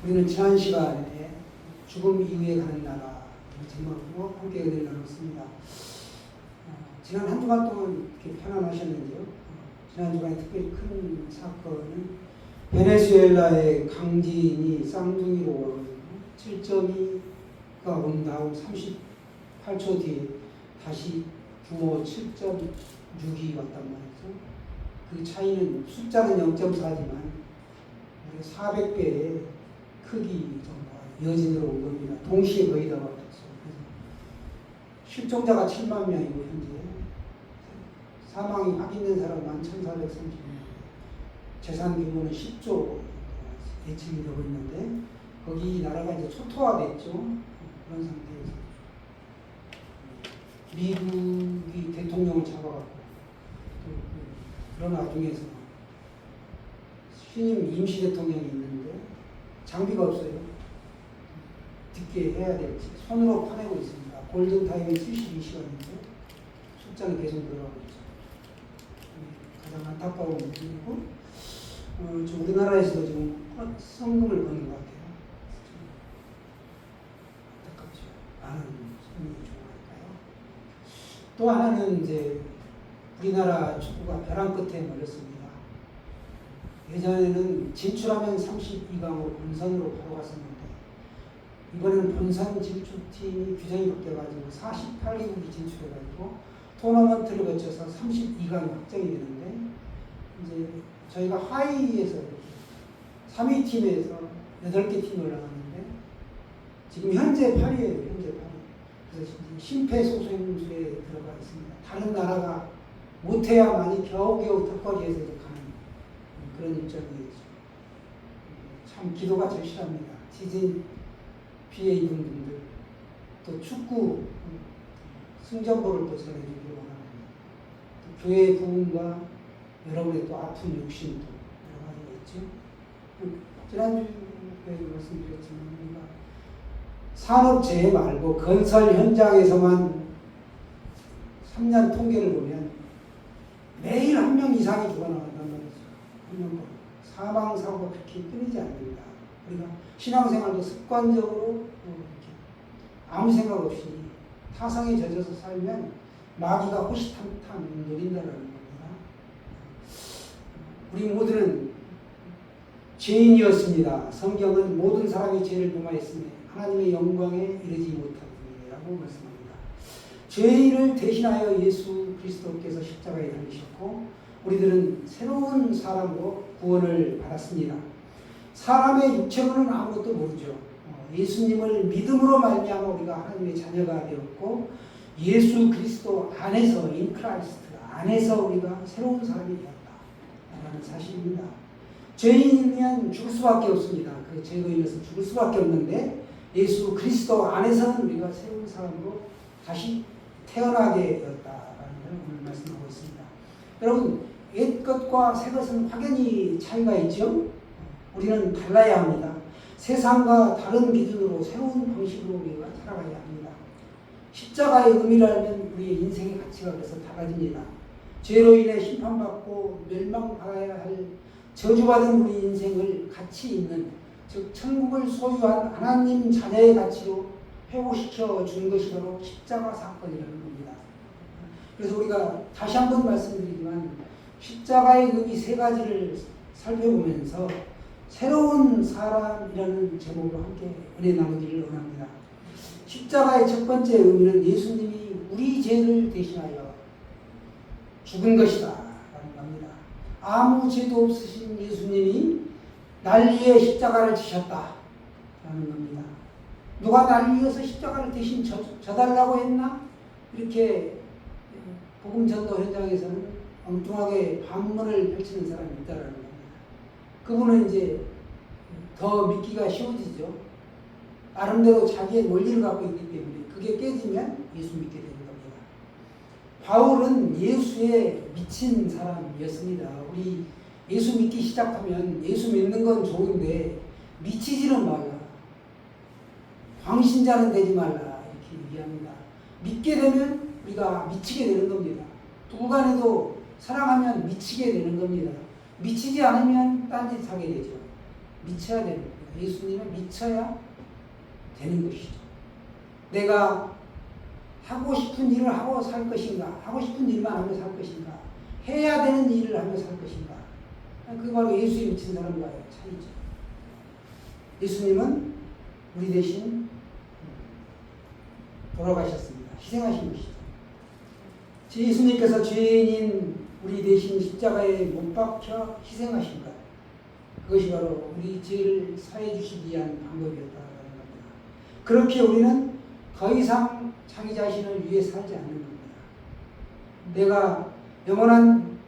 우리는 지난 시간에 죽음 이후에 가는 나라 제목으로 함께 은혜를 나눴습니다. 지난 한 주간 동안 이렇게 편안하셨는지요? 지난 주간에 특별히 큰 사건은 베네수엘라의 강진이 쌍둥이로 7.2가 온 다음 38초 뒤에 다시 규모 7.6이 왔단 말이죠. 그 차이는 숫자는 0.4지만 400배의 크기 정도가 여진으로 온 겁니다. 동시에 거의 다 왔었어요. 실종자가 7만 명이고 현재 사망이 확인된 사람은 1,430명, 재산 규모는 10조 예측이 되고 있는데 거기 나라가 이제 초토화됐죠. 그런 상태에서 미국이 대통령을 잡아갖고 그런 와중에서 신임 임시 대통령이 있는데 장비가 없어요. 듣게 해야 될지 손으로 파내고 있습니다. 골든타임이 72시간인데 숫자는 계속 늘어나고 있죠. 가장 안타까운 부분이고 우리나라에서도 지금 성금을 거는 것 같아요. 안타깝죠. 많은 성금이 좋아할까요? 또 하나는 이제 우리나라 축구가 벼랑 끝에 몰렸습니다. 예전에는 진출하면 32강으로 본선으로 바로 갔었는데 이번에는 본선 진출팀이 규정이 바뀌어가지고 48개국이 진출해가지고 토너먼트를 거쳐서 32강이 확정이 되는데 이제 저희가 하위에서 3위 팀에서 8개 팀이 올라갔는데 지금 현재 8위예요. 현재 8위. 그래서 심폐소생술에 들어가 있습니다. 다른 나라가 못해야만이 겨우겨우 턱걸이에서 가는 그런 입장이죠. 참 기도가 절실합니다. 지진 피해 입은 분들, 또 축구 승전보를 또 전해주기를 원합니다. 또 교회 부흥과 여러분의 또 아픈 욕심도 여러 가지가 있죠. 지난주에 말씀드렸지만 우리가 산업재해 말고 건설 현장에서만 3년 통계를 보면 매일 1명 이상이 죽어나간단 말이죠. 1명 사망 사고가 그렇게 끊이지 않는다. 우리가 신앙생활도 습관적으로 이렇게 아무 생각 없이 타성에 젖어서 살면 마귀가 호시탐탐 노린다라는 겁니다. 우리 모두는 죄인이었습니다. 성경은 모든 사람이 죄를 범하였으니 하나님의 영광에 이르지 못하리라고 말씀합니다. 죄인을 대신하여 예수 그리스도께서 십자가에 달리셨고 우리들은 새로운 사람으로 구원을 받았습니다. 사람의 육체로는 아무것도 모르죠. 예수님을 믿음으로 말미암아 우리가 하나님의 자녀가 되었고 예수 그리스도 안에서 인 크라이스트 안에서 우리가 새로운 사람이 되었다라는 사실입니다. 죄인이면 죽을 수밖에 없습니다. 그 죄로 인해서 죽을 수밖에 없는데 예수 그리스도 안에서는 우리가 새로운 사람으로 다시 태어나게 되었다라는 걸 오늘 말씀하고 있습니다. 여러분 옛 것과 새 것은 확연히 차이가 있죠. 우리는 달라야 합니다. 세상과 다른 기준으로 새로운 방식으로 우리가 살아가야 합니다. 십자가의 의미를 알면 우리의 인생의 가치가 그래서 달라집니다. 죄로 인해 심판받고 멸망받아야 할 저주받은 우리 인생을 가치 있는 즉 천국을 소유한 하나님 자녀의 가치로 회복시켜 준 것이 바로 십자가 사건이라는 겁니다. 그래서 우리가 다시 한번 말씀드리지만 십자가의 의미 세 가지를 살펴보면서 새로운 사람이라는 제목으로 함께 은혜 나누기를 원합니다. 십자가의 첫 번째 의미는 예수님이 우리 죄를 대신하여 죽은 것이다 라는 겁니다. 아무 죄도 없으신 예수님이 날 위해 십자가를 지셨다 라는 겁니다. 누가 날 위해서 십자가를 대신 져달라고 했나? 이렇게 복음 전도 현장에서는 엉뚱하게 반문을 펼치는 사람이 있다라는 겁니다. 그분은 이제 더 믿기가 쉬워지죠. 나름대로 자기의 논리를 갖고 있기 때문에 그게 깨지면 예수 믿게 되는 겁니다. 바울은 예수에 미친 사람이었습니다. 우리 예수 믿기 시작하면 예수 믿는 건 좋은데 미치지는 말라. 광신자는 되지 말라. 이렇게 얘기합니다. 믿게 되면 우리가 미치게 되는 겁니다. 누구간에도 사랑하면 미치게 되는 겁니다. 미치지 않으면 딴짓하게 되죠. 미쳐야 되는 겁니다. 예수님은 미쳐야 되는 것이죠. 내가 하고 싶은 일을 하고 살 것인가, 하고 싶은 일만 하며 살 것인가, 해야 되는 일을 하며 살 것인가. 그게 바로 예수에 미친 사람과의 차이죠. 예수님은 우리 대신 돌아가셨습니다. 희생하신 것이죠. 예수님께서 죄인인 우리 대신 십자가에 못 박혀 희생하신 것. 그것이 바로 우리 죄를 사해 주시기 위한 방법이었다는 겁니다. 그렇게 우리는 더 이상 자기 자신을 위해 살지 않는 겁니다. 내가 영원한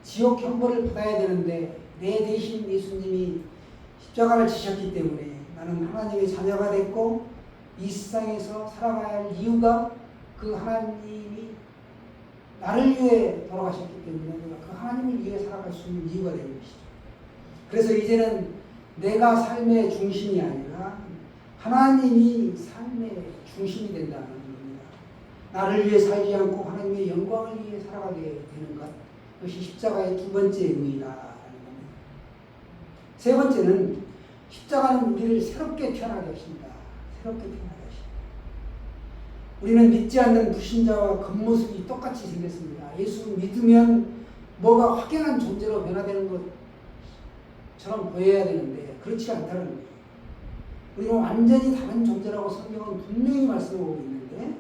지옥 형벌을 받아야 되는데 내 대신 예수님이 십자가를 지셨기 때문에 나는 하나님의 자녀가 됐고 이 세상에서 살아가야 할 이유가 그 하나님이 나를 위해 돌아가셨기 때문에 내가 그 하나님을 위해 살아갈 수 있는 이유가 되는 것이죠. 그래서 이제는 내가 삶의 중심이 아니라 하나님이 삶의 중심이 된다는 겁니다. 나를 위해 살지 않고 하나님의 영광을 위해 살아가게 되는 것. 그것이 십자가의 두 번째 의미라는 겁니다. 세 번째는 십자가는 우리를 새롭게 태어나게 하십니다. 새롭게 태어나게 하십니다. 우리는 믿지 않는 불신자와 겉모습이 똑같이 생겼습니다. 예수 믿으면 뭐가 확연한 존재로 변화되는 것처럼 보여야 되는데 그렇지 않다는 거예요. 우리는 완전히 다른 존재라고 성경은 분명히 말씀하고 있는데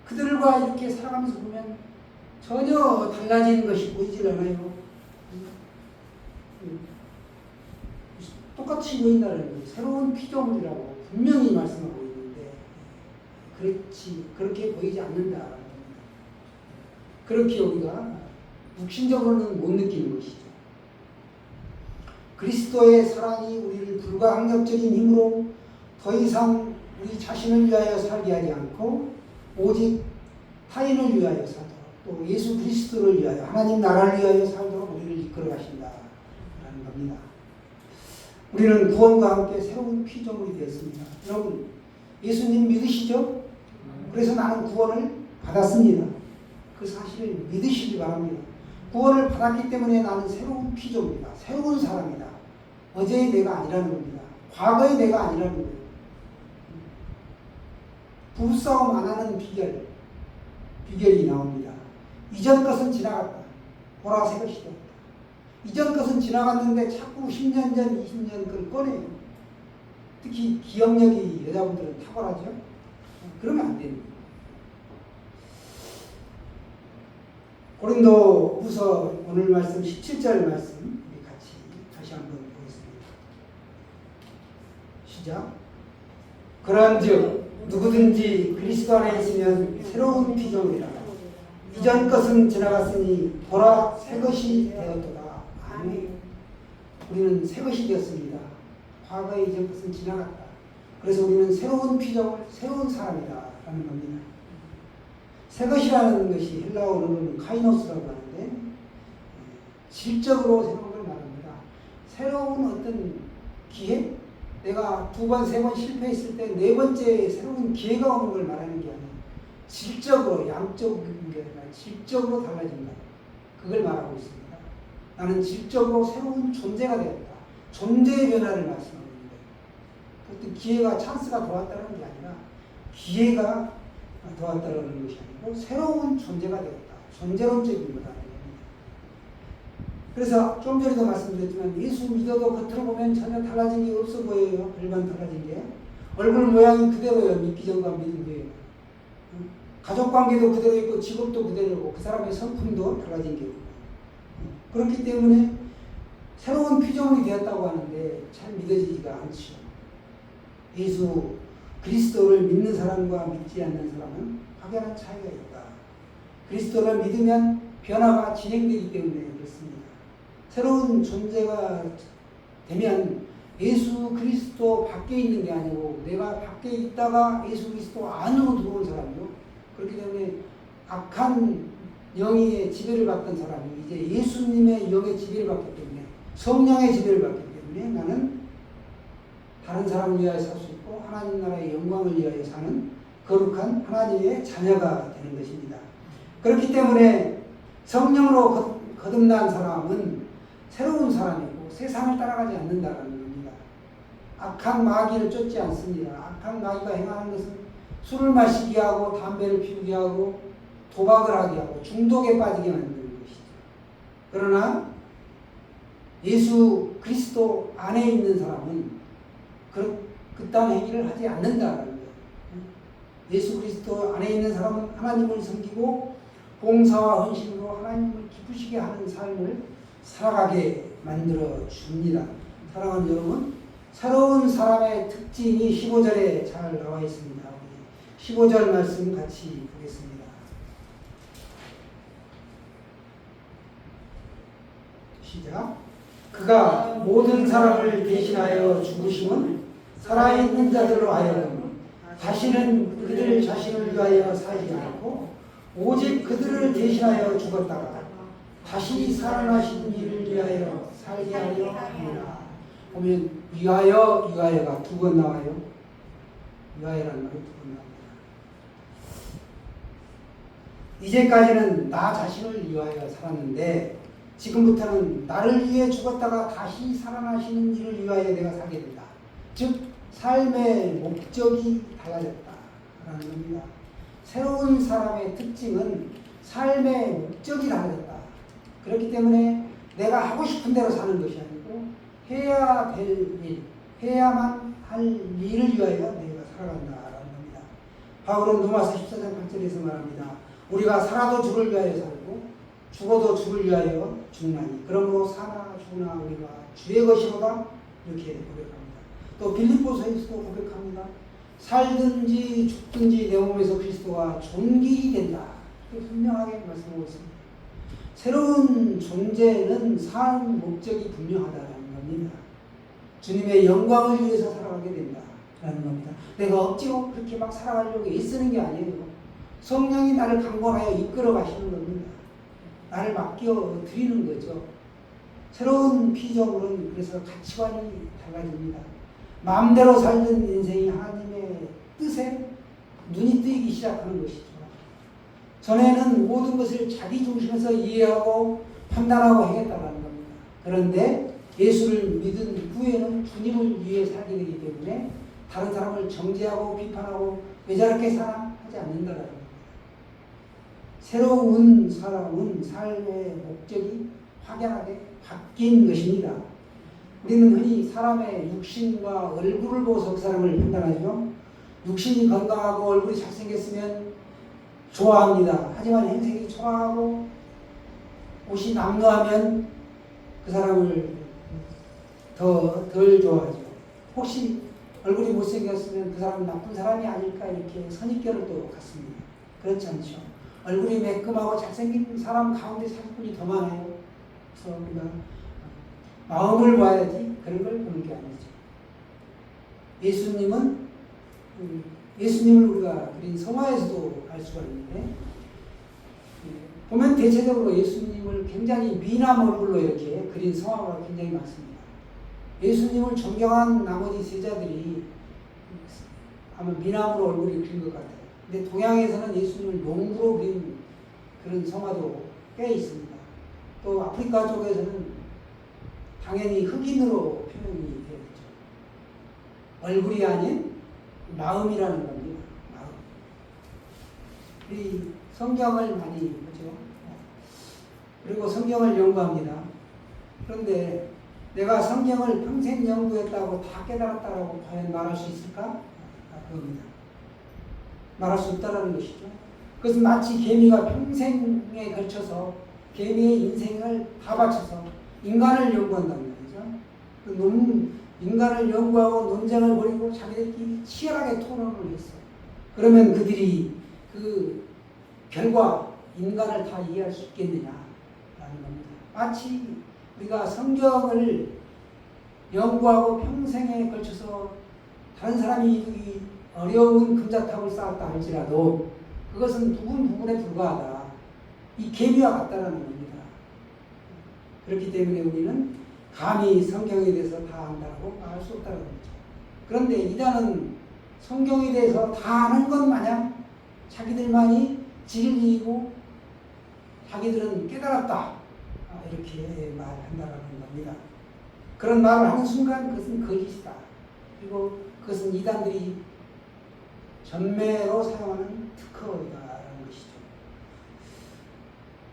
그들과 이렇게 살아가면서 보면 전혀 달라지는 것이 보이질 않아요. 똑같이 보인다는 거예요. 새로운 피조물이라고 분명히 말씀하고 있는데 그렇게 보이지 않는다는 겁니다. 그렇게 우리가 육신적으로는 못 느끼는 것이죠. 그리스도의 사랑이 우리를 불가항력적인 힘으로 더 이상 우리 자신을 위하여 살게 하지 않고 오직 타인을 위하여 살도록 또 예수 그리스도를 위하여 하나님 나라를 위하여 살도록 우리를 이끌어 가신다라는 겁니다. 우리는 구원과 함께 새로운 피조물이 되었습니다. 여러분 예수님 믿으시죠? 그래서 나는 구원을 받았습니다. 그 사실을 믿으시기 바랍니다. 구원을 받았기 때문에 나는 새로운 피조물이다. 새로운 사람이다. 어제의 내가 아니라는 겁니다. 과거의 내가 아니라는 거예요. 부부싸움 안 하는 비결이 나옵니다. 이전 것은 지나갔다. 보라 새 것이 되었다. 이전 것은 지나갔는데 자꾸 10년 전, 20년 걸 꺼내요. 특히 기억력이 여자분들은 탁월하죠. 그러면 안 됩니다. 고린도후서 오늘 말씀 17절 말씀 우리 같이 다시 한번 보겠습니다. 시작. 그런즉 누구든지 그리스도 안에 있으면 새로운 피조물이라. 이전 것은 지나갔으니 보라 새 것이 되었도다. 아멘. 우리는 새 것이 되었습니다. 과거의 이전 것은 지나갔다. 그래서 우리는 새로운 피조물, 새로운 사람이다 라는 겁니다. 새 것이라는 것이 헬라어로는 카이노스라고 하는데 질적으로 새로운 걸 말합니다. 새로운 어떤 기회? 내가 2번, 3번 실패했을 때 4번째 새로운 기회가 오는 걸 말하는 게 아니에요. 질적으로, 양적인 게 아니라 질적으로 달라진다. 그걸 말하고 있습니다. 나는 질적으로 새로운 존재가 되었다. 존재의 변화를 말씀하고 있는 거예요. 어떤 기회가, 찬스가 들어왔다는 게 아니라 기회가 들어왔다는 것이 아니고 새로운 존재가 되었다. 존재론적인 거다. 그래서 좀 전에도 말씀드렸지만 예수 믿어도 겉으로 보면 전혀 달라진 게 없어 보여요. 별반 달라진 게. 얼굴 모양이 그대로예요. 믿기 전과 믿은 거예요. 가족관계도 그대로 있고 직업도 그대로고 그 사람의 성품도 달라진 게 없고 그렇기 때문에 새로운 피조물이 되었다고 하는데 잘 믿어지지가 않죠. 예수 그리스도를 믿는 사람과 믿지 않는 사람은 확연한 차이가 있다. 그리스도를 믿으면 변화가 진행되기 때문에 그렇습니다. 새로운 존재가 되면 예수 그리스도 밖에 있는 게 아니고 내가 밖에 있다가 예수 그리스도 안으로 들어온 사람이요. 그렇기 때문에 악한 영의 지배를 받던 사람이 이제 예수님의 영의 지배를 받기 때문에 성령의 지배를 받기 때문에 나는 다른 사람을 위하여 살 수 있고 하나님 나라의 영광을 위하여 사는 거룩한 하나님의 자녀가 되는 것입니다. 그렇기 때문에 성령으로 거듭난 사람은 새로운 사람이고 세상을 따라가지 않는다는 겁니다. 악한 마귀를 쫓지 않습니다. 악한 마귀가 행하는 것은 술을 마시게 하고 담배를 피우게 하고 도박을 하게 하고 중독에 빠지게 만드는 것이죠. 그러나 예수 그리스도 안에 있는 사람은 그딴 행위를 하지 않는다는 거예요. 예수 그리스도 안에 있는 사람은 하나님을 섬기고 봉사와 헌신으로 하나님을 기쁘시게 하는 삶을 살아가게 만들어 줍니다. 사랑하는 여러분, 새로운 사람의 특징이 15절에 잘 나와 있습니다. 15절 말씀 같이 보겠습니다. 시작. 그가 모든 사람을 대신하여 죽으심은 살아있는 자들로 하여금 다시는 그들 자신을 위하여 살지 않고 오직 그들을 대신하여 죽었다가 다시 살아나신 이를 위하여 살게 하려 합니다. 보면 위하여가 두 번 나와요. 위하여라는 말이 두 번 나옵니다. 이제까지는 나 자신을 위하여 살았는데 지금부터는 나를 위해 죽었다가 다시 살아나시는 이를 위하여 내가 살게 된다. 즉 삶의 목적이 달라졌다라는 겁니다. 새로운 사람의 특징은 삶의 목적이 달라졌다. 그렇기 때문에 내가 하고 싶은 대로 사는 것이 아니고 해야 될 일, 해야만 할 일을 위하여 내가 살아간다라는 겁니다. 바울은 로마서 14장 8절에서 말합니다. 우리가 살아도 주를 위하여 살고 죽어도 주를 위하여 죽나니 그러므로 사나 죽으나 우리가 주의 것이로다 이렇게 고백합니다. 또 빌립보서에서도 고백합니다. 살든지 죽든지 내 몸에서 그리스도가 존귀히 된다. 이렇게 분명하게 말씀하고 있습니다. 새로운 존재는 삶 목적이 분명하다는 겁니다. 주님의 영광을 위해서 살아가게 된다라는 겁니다. 내가 억지로 그렇게 막 살아가려고 애쓰는 게 아니에요. 성령이 나를 강권하여 이끌어 가시는 겁니다. 나를 맡겨 드리는 거죠. 새로운 피조물은 그래서 가치관이 달라집니다. 마음대로 살던 인생이 하나님의 뜻에 눈이 뜨이기 시작하는 것이죠. 전에는 모든 것을 자기 중심에서 이해하고 판단하고 행했다는 겁니다. 그런데 예수를 믿은 후에는 주님을 위해 살게 되기 때문에 다른 사람을 정죄하고 비판하고 왜 저렇게 사나 하지 않는다는 겁니다. 새로운 사람은 삶의 목적이 확연하게 바뀐 것입니다. 우리는 흔히 사람의 육신과 얼굴을 보고서 그 사람을 판단하죠. 육신이 건강하고 얼굴이 잘생겼으면 좋아합니다. 하지만 행색이 초라하고 옷이 남루하면 그 사람을 덜 좋아하죠. 혹시 얼굴이 못생겼으면 그 사람은 나쁜 사람이 아닐까 이렇게 선입견을 또 갖습니다. 그렇지 않죠. 얼굴이 매끈하고 잘생긴 사람 가운데 사기꾼이 더 많아요. 그래서 우리가 마음을 봐야지 그런 걸 보는 게 아니죠. 예수님을 우리가 그린 성화에서도 알 수가 있는데 보면 대체적으로 예수님을 굉장히 미남 얼굴로 이렇게 그린 성화가 굉장히 많습니다. 예수님을 존경한 나머지 제자들이 아마 미남으로 얼굴이 그린 것 같아요. 근데 동양에서는 예수님을 농부로 그린 그런 성화도 꽤 있습니다. 또 아프리카 쪽에서는 당연히 흑인으로 표현이 되었죠. 얼굴이 아닌 마음이라는 겁니다. 마음. 우리 성경을 많이 보죠. 그리고 성경을 연구합니다. 그런데 내가 성경을 평생 연구했다고 다 깨달았다라고 과연 말할 수 있을까? 그겁니다. 말할 수 없다라는 것이죠. 그것은 마치 개미가 평생에 걸쳐서 개미의 인생을 다 바쳐서 인간을 연구한다는 거죠. 인간을 연구하고 논쟁을 벌이고 자기들끼리 치열하게 토론을 했어요. 그러면 그들이 그 결과 인간을 다 이해할 수 있겠느냐라는 겁니다. 마치 우리가 성경을 연구하고 평생에 걸쳐서 다른 사람이 이루기 어려운 금자탑을 쌓았다 할지라도 그것은 부분에 불과하다. 이 개미와 같다라는 겁니다. 그렇기 때문에 우리는 감히 성경에 대해서 다 안다고 말할 수 없다는 거죠. 그런데 이단은 성경에 대해서 다 아는 것 마냥 자기들만이 진리이고 자기들은 깨달았다 이렇게 말한다는 겁니다. 그런 말을 하는 순간 그것은 거짓이다. 그리고 그것은 이단들이 전매로 사용하는 특허이다라는 것이죠.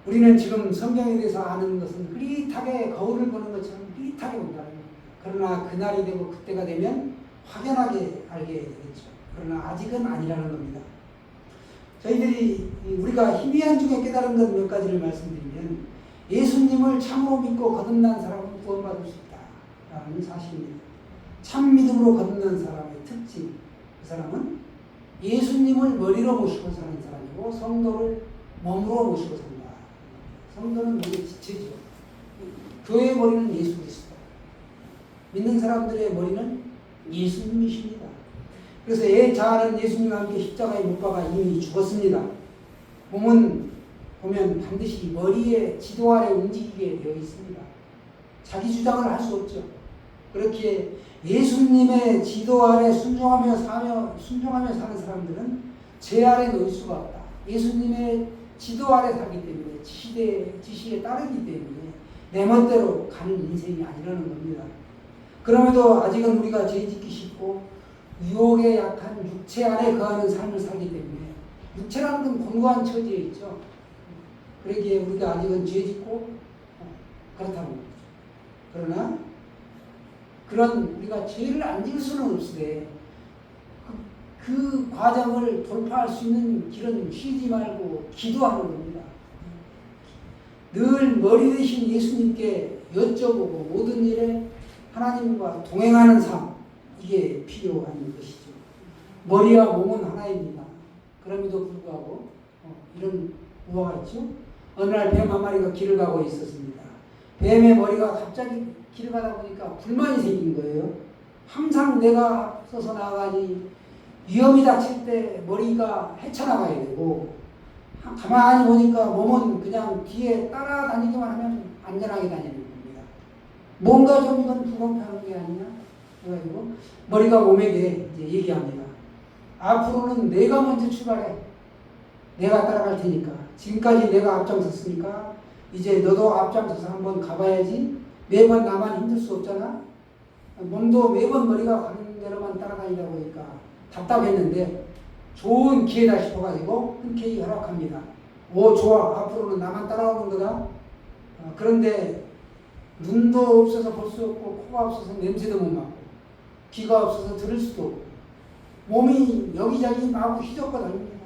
우리는 지금 성경에 대해서 아는 것은 흐릿하게 거울을 보는 것처럼 흐릿하게 본다는 겁니다. 그러나 그날이 되고 그때가 되면 확연하게 알게 되겠죠. 그러나 아직은 아니라는 겁니다. 저희들이 우리가 희미한 중에 깨달은 것 몇 가지를 말씀드리면 예수님을 참으로 믿고 거듭난 사람은 구원받을 수 있다라는 사실입니다. 참 믿음으로 거듭난 사람의 특징, 그 사람은 예수님을 머리로 모시고 사는 사람이고 성도를 몸으로 모시고 산다. 성도는 몸의 지체죠. 교회의 머리는 예수 그리스도. 믿는 사람들의 머리는 예수님이십니다. 그래서 자아는 예수님과 함께 십자가에 못 박아 이미 죽었습니다. 몸은 보면 반드시 머리의 지도 아래 움직이게 되어 있습니다. 자기 주장을 할 수 없죠. 그렇게 예수님의 지도 아래 순종하며 사는 사람들은 죄 아래 놓일 수가 없다. 예수님의 지도 아래 살기 때문에 지시에 따르기 때문에 내 멋대로 가는 인생이 아니라는 겁니다. 그럼에도 아직은 우리가 죄 짓기 쉽고 유혹에 약한 육체 안에 거하는 삶을 살기 때문에 육체라는 건 곤고한 처지에 있죠. 그러기에 우리가 아직은 죄 짓고 그렇다는 거죠. 그러나 그런 우리가 죄를 안 지을 수는 없으되 그 과정을 돌파할 수 있는 길은 쉬지 말고 기도하는 겁니다. 늘 머리 대신 예수님께 여쭤보고 모든 일에 하나님과 동행하는 삶, 이게 필요한 것이죠. 머리와 몸은 하나입니다. 그럼에도 불구하고 이런 우화가 있죠. 어느 날 뱀 한 마리가 길을 가고 있었습니다. 뱀의 머리가 갑자기 길을 가다 보니까 불만이 생긴 거예요. 항상 내가 앞서서 나가니 위험이 닥칠 때 머리가 헤쳐나가야 되고 가만히 보니까 몸은 그냥 뒤에 따라다니기만 하면 안전하게 다니는 겁니다. 뭔가 좀 이건 불공평한 게 아니냐 해가지고 머리가 몸에게 이제 얘기합니다. 앞으로는 내가 먼저 출발해. 내가 따라갈 테니까. 지금까지 내가 앞장섰으니까 이제 너도 앞장서서 한번 가봐야지. 매번 나만 힘들 수 없잖아. 몸도 매번 머리가 가는 대로만 따라다니다 보니까 답답했는데 좋은 기회다 싶어가지고 흔쾌히 허락합니다. 오, 좋아. 앞으로는 나만 따라오는 거다. 그런데 눈도 없어서 볼 수 없고 코가 없어서 냄새도 못 맡고 귀가 없어서 들을 수도 없고 몸이 여기저기 마구 휘젓거든요.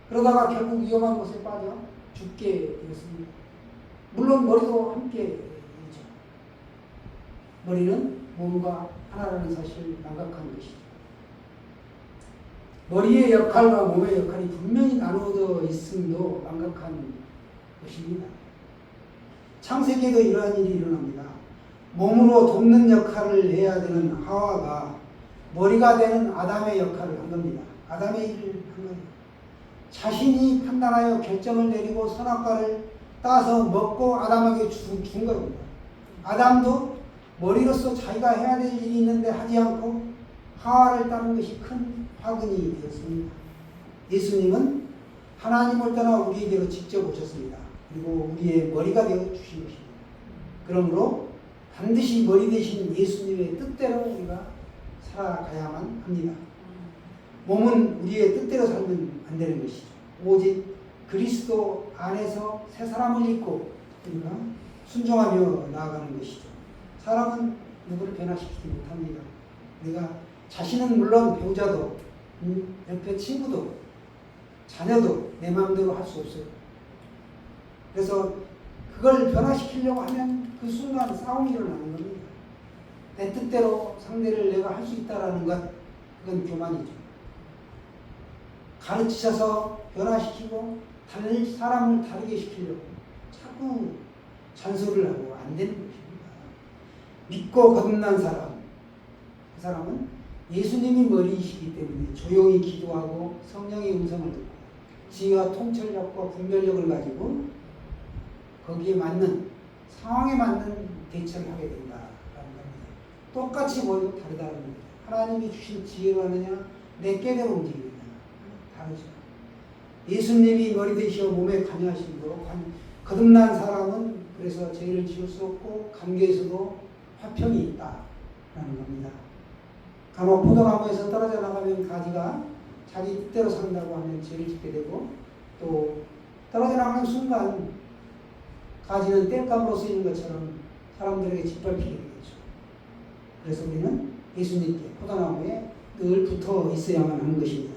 그러다가 결국 위험한 곳에 빠져 죽게 되었습니다. 물론 머리도 함께 있죠. 머리는 몸과 하나라는 사실을 망각한 것이죠. 머리의 역할과 몸의 역할이 분명히 나누어져 있음도 망각한 것입니다. 창세기에도 이러한 일이 일어납니다. 몸으로 돕는 역할을 해야 되는 하와가 머리가 되는 아담의 역할을 한 겁니다. 아담의 일을 한 거예요. 자신이 판단하여 결정을 내리고 선악과를 따서 먹고 아담에게 준 겁니다. 아담도 머리로서 자기가 해야 될 일이 있는데 하지 않고 하와를 따는 것이 큰 화근이 되었습니다. 예수님은 하나님을 떠나 우리에게로 직접 오셨습니다. 그리고 우리의 머리가 되어 주신 것입니다. 그러므로 반드시 머리 대신 예수님의 뜻대로 우리가 살아가야만 합니다. 몸은 우리의 뜻대로 살면 안 되는 것이죠. 오직 그리스도 안에서 새 사람을 입고 우리가 순종하며 나아가는 것이죠. 사람은 누구를 변화시키지 못합니다. 우리가 자신은 물론 배우자도 옆에 친구도 자녀도 내 마음대로 할 수 없어요. 그래서 그걸 변화시키려고 하면 그 순간 싸움이 일어나는 겁니다. 내 뜻대로 상대를 내가 할 수 있다는 것, 그건 교만이죠. 가르치셔서 변화시키고 사람을 다르게 시키려고 자꾸 잔소리를 하고 안 되는 것입니다. 믿고 거듭난 사람, 그 사람은 예수님이 머리이시기 때문에 조용히 기도하고 성령의 음성을 듣고 지혜와 통찰력과 분별력을 가지고 거기에 맞는 상황에 맞는 대처를 하게 된다라는 겁니다. 똑같이 보여도 다르다는 겁니다. 하나님이 주신 지혜로 하느냐 내 깨대로 움직이느냐 다르죠. 예수님이 머리 되시어 몸에 관여하심으로 거듭난 사람은 그래서 죄를 지을 수 없고 관계에서도 화평이 있다라는 겁니다. 간혹 포도나무에서 떨어져 나가면 가지가 자기 뜻대로 산다고 하면 죄를 짓게 되고, 또 떨어져 나가는 순간 가지는 땔감으로 쓰이는 것처럼 사람들에게 짓밟히게 되겠죠. 그래서 우리는 예수님께 포도나무에 늘 붙어 있어야만 하는 것입니다.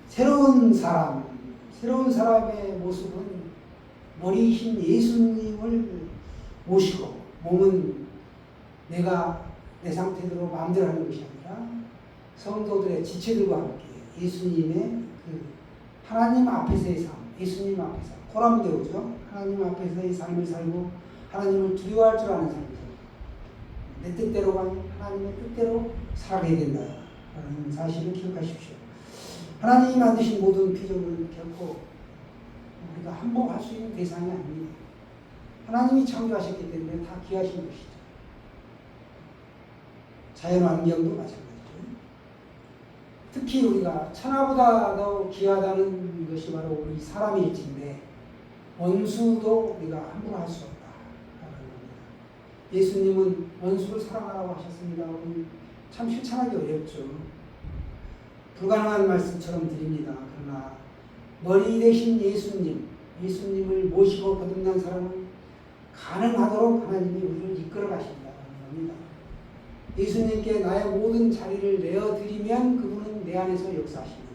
새로운 사람의 모습은 머리이신 예수님을 모시고, 몸은 내가 내 상태대로 마음대로 하는 것이 아니라 성도들의 지체들과 함께 예수님의 그 하나님 앞에서의 삶, 예수님 앞에서 코람데오죠. 하나님 앞에서의 삶을 살고 하나님을 두려워할 줄 아는 삶을 살고 내 뜻대로가 아니라 하나님의 뜻대로 살아가야 된다라는 사실을 기억하십시오. 하나님이 만드신 모든 피조물은 결코 우리가 함복할 수 있는 대상이 아닙니다. 하나님이 창조하셨기 때문에 다 귀하신 것이죠. 자연환경도 마찬가지죠. 특히 우리가 천하보다 더 귀하다는 것이 바로 우리 사람일진데, 원수도 우리가 함부로 할 수 없다라는 겁니다. 예수님은 원수를 사랑하라고 하셨습니다. 참 실천하기 어렵죠. 불가능한 말씀처럼 드립니다. 그러나 머리 대신 예수님을 모시고 거듭난 사람은 가능하도록 하나님이 우리를 이끌어 가신다는 겁니다. 예수님께 나의 모든 자리를 내어드리면 그분은 내 안에서 역사하십니다.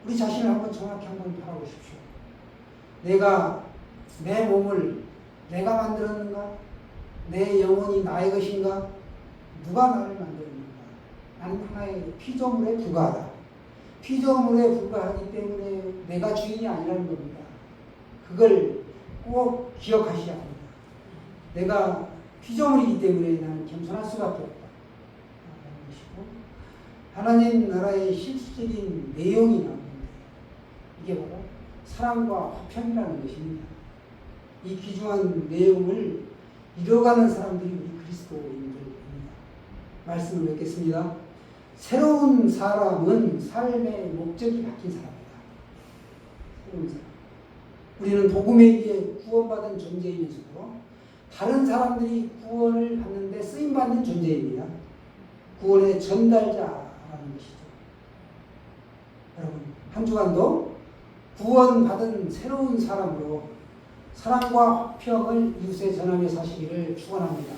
우리 자신을 한번 정확히 한번 바라보십시오. 내 몸을 내가 만들었는가? 내 영혼이 나의 것인가? 누가 나를 만들었는가? 나는 하나의 피조물에 불과하다. 피조물에 불과하기 때문에 내가 주인이 아니라는 겁니다. 그걸 꼭 기억하셔야 합니다. 내가 피조물이기 때문에 나는 겸손할 수밖에 없다. 하나님 나라의 실질적인 내용이 나오는데, 이게 바로 사랑과 화평이라는 것입니다. 이 귀중한 내용을 이뤄가는 사람들이 우리 그리스도인들입니다. 말씀을 맺겠습니다. 새로운 사람은 삶의 목적이 바뀐 사람이다. 새로운 사람. 우리는 복음에 의해 구원받은 존재이면서도 다른 사람들이 구원을 받는데 쓰임받는 존재입니다. 구원의 전달자라는 것이죠. 여러분, 한 주간도 구원받은 새로운 사람으로 사랑과 화평을 이웃에 전하며 사시기를 축원합니다.